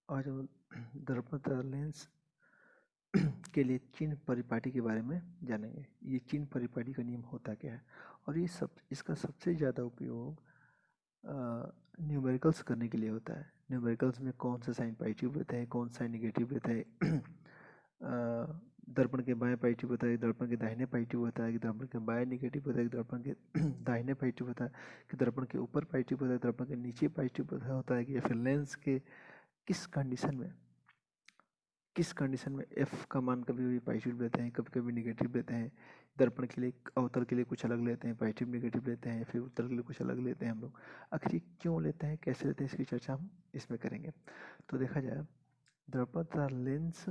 आज हम दर्पण तथा लेंस के लिए चिन्ह परिपाटी के बारे में जानेंगे। ये चिन्ह परिपाटी का नियम होता क्या है और ये सब इसका सबसे ज़्यादा उपयोग न्यूमेरिकल्स करने के लिए होता है। न्यूमेरिकल्स में कौन सा साइन पॉजिटिव रहता है, कौन सा नेगेटिव रहता है दर्पण के बाएं पॉजिटिव होता है, दर्पण के दाहिने पॉजिटिव होता है कि दर्पण के बाएं नेगेटिव होता है, कि दर्पण के दाहिने पॉजिटिव होता है, कि दर्पण के ऊपर पॉजिटिव होता है, दर्पण के नीचे पॉजिटिव होता है, कि या फिर लेंस के किस कंडीशन में एफ का मान कभी कभी पॉजिटिव लेते हैं, कभी कभी निगेटिव लेते हैं। दर्पण के लिए अवतल के लिए कुछ अलग लेते हैं, पॉजिटिव निगेटिव लेते हैं, फिर उत्तर के लिए कुछ अलग लेते हैं हम लोग। आखिर ये क्यों लेते हैं, कैसे लेते हैं, इसकी चर्चा हम इसमें करेंगे। तो देखा जाए दर्पण तथा लेंस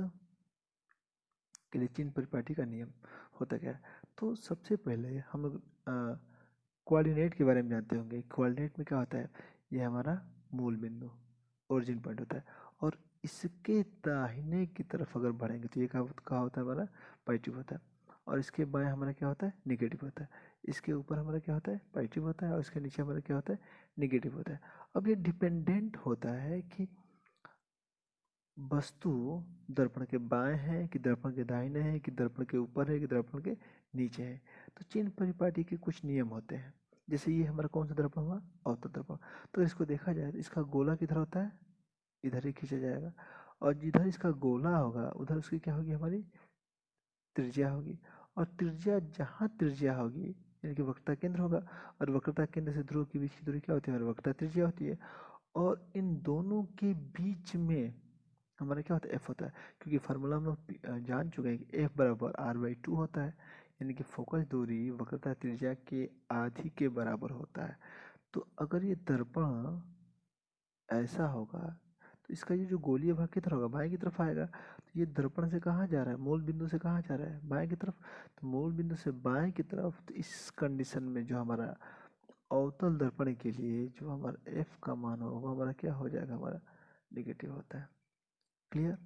के लिए चिन्ह परिपाटी का नियम होता क्या है। तो सबसे पहले हम लोग कोऑर्डिनेट के बारे में जानते होंगे। कोऑर्डिनेट में क्या होता है, ये हमारा मूल बिंदु ओरिजिन पॉइंट होता है और इसके दाहिने की तरफ अगर बढ़ेंगे तो ये क्या होता है, हमारा पॉजिटिव होता है और इसके बाएं हमारा क्या होता है, नेगेटिव होता है। इसके ऊपर हमारा क्या होता है, पॉजिटिव होता है और इसके नीचे हमारा क्या होता है, नेगेटिव होता है। अब ये डिपेंडेंट होता है कि वस्तु दर्पण के बाएं है कि दर्पण के दाहिने है, कि दर्पण के ऊपर है कि दर्पण के नीचे है। तो चिन्ह परिपाटी के कुछ नियम होते हैं। जैसे ये हमारा कौन सा दर्पण हुआ, अवतल दर्पण। तो इसको देखा जाए तो इसका गोला किधर होता है, इधर ही खींचा जाएगा और जिधर इसका गोला होगा उधर उसकी क्या होगी, हमारी त्रिज्या होगी। और त्रिज्या जहाँ त्रिज्या होगी यानी कि वक्रता केंद्र होगा और वक्रता केंद्र से ध्रुव के बीच की दूरी क्या होती है, हमारी वक्रता त्रिज्या होती है। और इन दोनों के बीच में हमारा क्या होता है, एफ होता है। क्योंकि फार्मूला हम लोग जान चुके हैं कि एफ बराबर r/2 होता है, यानी कि फोकस दूरी वक्रता त्रिज्या के आधी के बराबर होता है। तो अगर ये दर्पण ऐसा होगा तो इसका ये जो गोलीय भाग किधर होगा, बाएं की तरफ आएगा। तो ये दर्पण से कहाँ जा रहा है, मूल बिंदु से कहाँ जा रहा है, बाएं की तरफ। तो मूल बिंदु से बाएं की तरफ, तो इस कंडीशन में जो हमारा अवतल दर्पण के लिए जो हमारा एफ का मान होगा वो हमारा क्या हो जाएगा, हमारा निगेटिव होता है। क्लियर।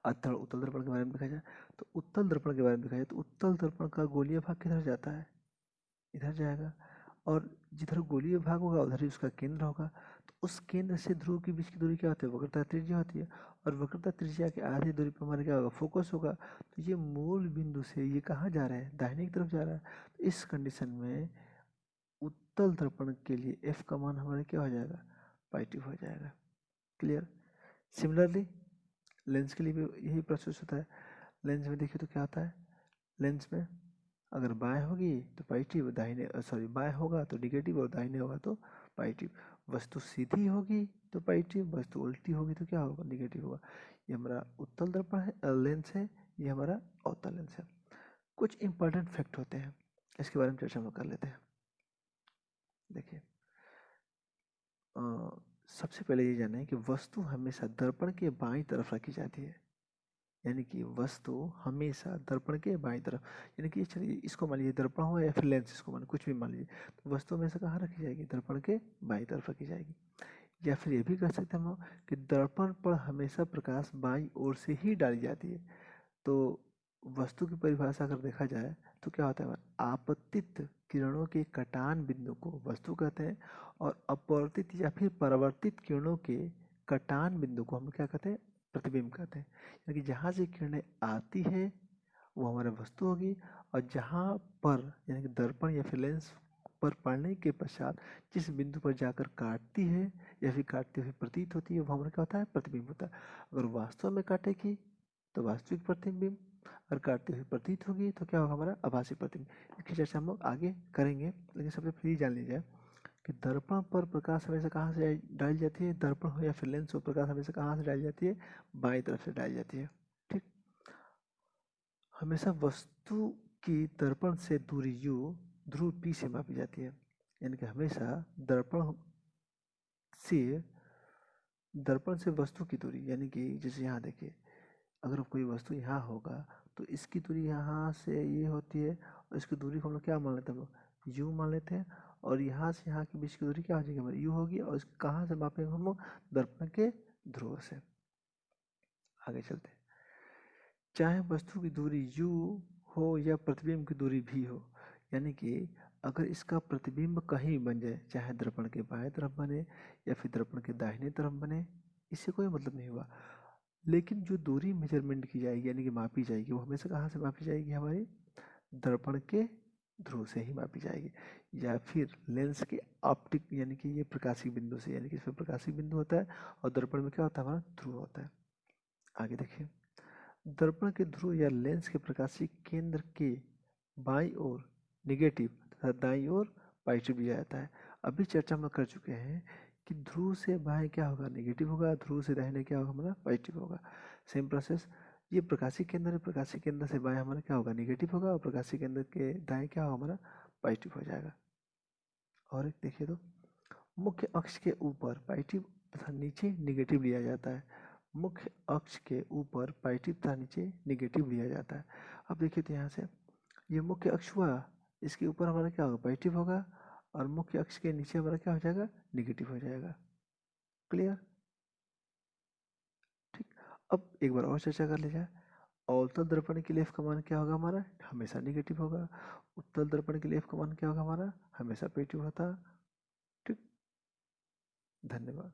अतः उत्तल दर्पण के बारे में देखा जाए तो उत्तल दर्पण के बारे में देखा जाए तो उत्तल दर्पण का गोलीय भाग किधर जाता है, इधर जाएगा और जिधर गोलीय भाग होगा उधर ही उसका केंद्र होगा। तो उस केंद्र से ध्रुव के बीच की दूरी क्या होती है, वक्रता त्रिज्या होती है और वक्रता त्रिज्या के आधी दूरी पर हमारा क्या होगा, फोकस होगा। तो ये मूल बिंदु से ये कहाँ जा रहा है, दाहिने की तरफ जा रहा है। तो इस कंडीशन में उत्तल दर्पण के लिए एफ का मान हमारा क्या हो जाएगा, पॉजिटिव हो जाएगा। क्लियर। सिमिलरली लेंस के लिए भी यही प्रोसेस होता है। लेंस में देखिए तो क्या होता है, लेंस में अगर बाएं होगी तो पॉजिटिव, दाहिने बाएं होगा तो निगेटिव और दाहिने होगा तो पॉजिटिव। वस्तु सीधी होगी तो पॉजिटिव, वस्तु उल्टी होगी तो क्या होगा, निगेटिव होगा। ये हमारा उत्तल दर्पण है, लेंस है, ये हमारा अवतल लेंस है। कुछ इंपॉर्टेंट फैक्ट होते हैं, इसके बारे में चर्चा हम कर लेते हैं। देखिए सबसे पहले ये जाना है कि वस्तु हमेशा दर्पण के बाईं तरफ रखी जाती है। यानी कि वस्तु हमेशा दर्पण के बाईं तरफ, यानी कि चलिए इसको मान लीजिए दर्पण हो या फिर लेंस, इसको मान कुछ भी मान लीजिए, तो वस्तु हमेशा कहाँ रखी जाएगी, दर्पण के बाईं तरफ रखी जाएगी। या फिर ये भी कर सकते हैं हम लोग कि दर्पण पर हमेशा प्रकाश बाईं ओर से ही डाली जाती है। तो वस्तु की परिभाषा अगर देखा जाए तो क्या होता है, आपतित किरणों के कटान बिंदु को वस्तु कहते हैं और अपवर्तित या फिर परावर्तित किरणों के कटान बिंदु को हम क्या कहते हैं, प्रतिबिंब कहते हैं। यानी कि जहाँ से किरणें आती है वो हमारा वस्तु होगी और जहाँ पर यानी कि दर्पण या फिर लेंस पर पड़ने के पश्चात जिस बिंदु पर जाकर काटती है या फिर काटती हुई प्रतीत होती है वो हमारा क्या होता है, प्रतिबिंब होता है। अगर वास्तव में काटेगी तो वास्तविक प्रतिबिंब, और काटती हुई प्रतीत होगी तो क्या होगा, हमारा आभासी प्रतिबिंब। इसकी चर्चा हम लोग आगे करेंगे, लेकिन सबसे पहले जान लीजिए कि दर्पण पर प्रकाश हमेशा कहाँ से डाली जाती है, दर्पण हो या फिर लेंस हो, प्रकाश हमेशा कहाँ से डाली जाती है, बाईं तरफ से डाली जाती है। ठीक। हमेशा वस्तु की दर्पण से दूरी u ध्रुव p से मापी जाती है। यानी कि हमेशा से दर्पण से वस्तु की दूरी, यानी कि जैसे यहाँ देखिए अगर कोई वस्तु यहाँ होगा तो इसकी दूरी यहाँ से ये होती है और इसकी दूरी को हम लोग क्या मान लेते हैं, हम लोग यू मान लेते हैं। और यहाँ से यहाँ के बीच की दूरी क्या हो जाएगी, हमारी यू होगी और इसको कहाँ से मापेंगे हम लोग, दर्पण के ध्रुव से। आगे चलते हैं। चाहे वस्तु की दूरी यू हो या प्रतिबिंब की दूरी भी हो, यानी कि अगर इसका प्रतिबिंब कहीं बन जाए, चाहे दर्पण के बाएं तरफ बने या फिर दर्पण के दाहिने तरफ बने, इससे कोई मतलब नहीं हुआ। लेकिन जो दूरी मेजरमेंट की जाएगी यानी कि मापी जाएगी, वो हमेशा कहाँ से मापी जाएगी? हमारी दर्पण के ध्रुव से ही मापी जाएगी, या फिर लेंस के ऑप्टिक यानी कि ये प्रकाशिक बिंदु से, यानी कि इसमें प्रकाशिक बिंदु होता है और दर्पण में क्या होता है? हमारा ध्रुव होता है। आगे देखिए, दर्पण के ध्रुव या लेंस के प्रकाशिक केंद्र के बाईं ओर निगेटिव तथा दाईं ओर पॉजिटिव दिया जाता है। अभी चर्चा हम कर चुके हैं कि ध्रुव से बाएं क्या होगा? निगेटिव होगा, ध्रुव से दाहिने क्या होगा? हमारा पॉजिटिव होगा। सेम प्रोसेस, ये प्रकाशिक केंद्र है, प्रकाशिक केंद्र से बाएं हमारा क्या होगा? निगेटिव होगा, और प्रकाशिक केंद्र के दाएं क्या होगा? हमारा पॉजिटिव हो जाएगा। और एक देखिए तो, मुख्य अक्ष के ऊपर पॉजिटिव तथा नीचे निगेटिव लिया जाता है। मुख्य अक्ष के ऊपर पॉजिटिव तथा नीचे निगेटिव लिया जाता है। अब देखिए तो यहाँ से ये मुख्य अक्ष हुआ, इसके ऊपर हमारा क्या होगा? पॉजिटिव होगा, और मुख्य अक्ष के नीचे हमारा क्या हो जाएगा? निगेटिव हो जाएगा। क्लियर? ठीक। अब एक बार और चर्चा कर ली जाए। अवतल दर्पण के लिए एफ का मान क्या होगा? हमारा हमेशा निगेटिव होगा। उत्तल दर्पण के लिए एफ का मान क्या होगा? हमारा हमेशा पॉजिटिव होता। ठीक। धन्यवाद।